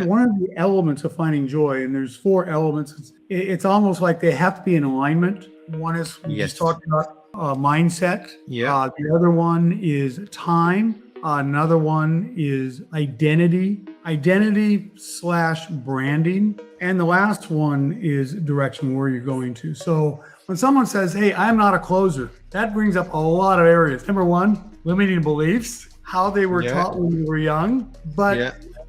one of the elements of finding joy, and there's 4 elements. It's almost like they have to be in alignment. One is we just talked about mindset. Yeah. The other one is time. Another one is identity / branding. And the last one is direction, where you're going to. So when someone says, hey, I'm not a closer, that brings up a lot of areas. Number one, limiting beliefs, how they were taught when you were young. But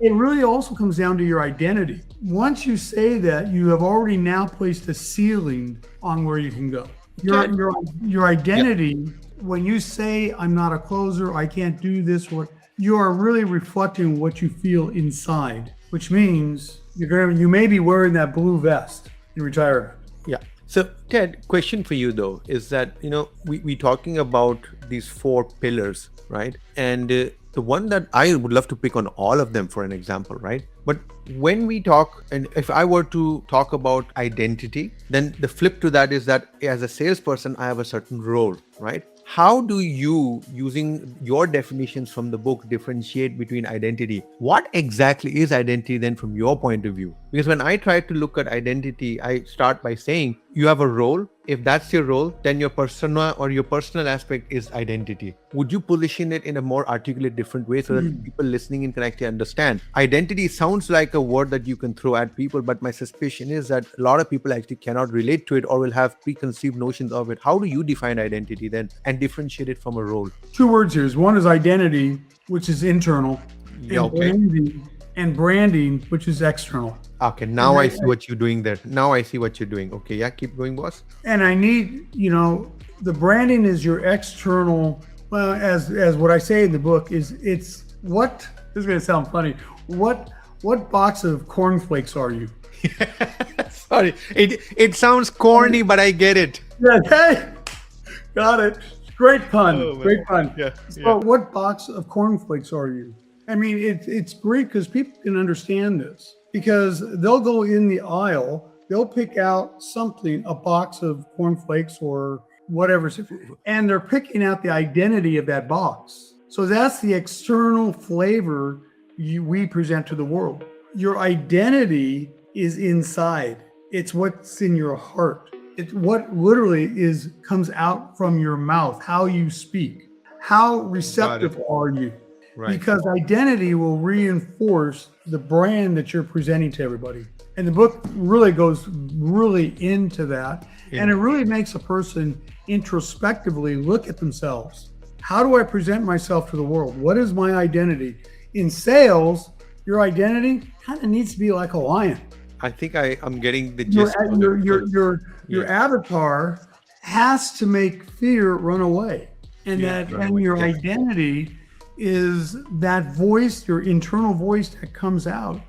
it really also comes down to your identity. Once you say that, you have already now placed a ceiling on where you can go. Your identity, when you say, I'm not a closer, I can't do this, you are really reflecting what you feel inside, which means you may be wearing that blue vest in retirement. Yeah. So Ted, question for you though, is that, we talking about these 4 pillars, right? And the one that I would love to pick on all of them for an example, right? But when we talk, and if I were to talk about identity, then the flip to that is that as a salesperson, I have a certain role, right? How do you, using your definitions from the book, differentiate between identity? What exactly is identity then from your point of view? Because when I try to look at identity, I start by saying you have a role. If that's your role, then your persona or your personal aspect is identity. Would you position it in a more articulate, different way so that people listening in can actually understand? Identity sounds like a word that you can throw at people, but my suspicion is that a lot of people actually cannot relate to it or will have preconceived notions of it. How do you define identity then and differentiate it from a role? 2 words here. One is identity, which is internal, and branding, which is external. Okay, now I see what you're doing there. Okay, yeah, keep going, boss. And I need, the branding is your external, well, as what I say in the book is, this is going to sound funny. What box of cornflakes are you? Sorry, it sounds corny, but I get it. Yeah, hey, got it. Great pun. Great pun. Yeah. So what box of cornflakes are you? I mean, it's great because people can understand this, because they'll go in the aisle, they'll pick out something, a box of cornflakes or whatever, and they're picking out the identity of that box. So that's the external flavor we present to the world. Your identity is inside. It's what's in your heart. It's what literally comes out from your mouth, how you speak. How receptive are you? Right. Because identity will reinforce the brand that you're presenting to everybody. And the book really goes into that. Yeah. And it really makes a person introspectively look at themselves. How do I present myself to the world? What is my identity? In sales, your identity kind of needs to be like a lion. I think I'm getting the gist. Your avatar has to make fear run away. And your identity is that voice, your internal voice that comes out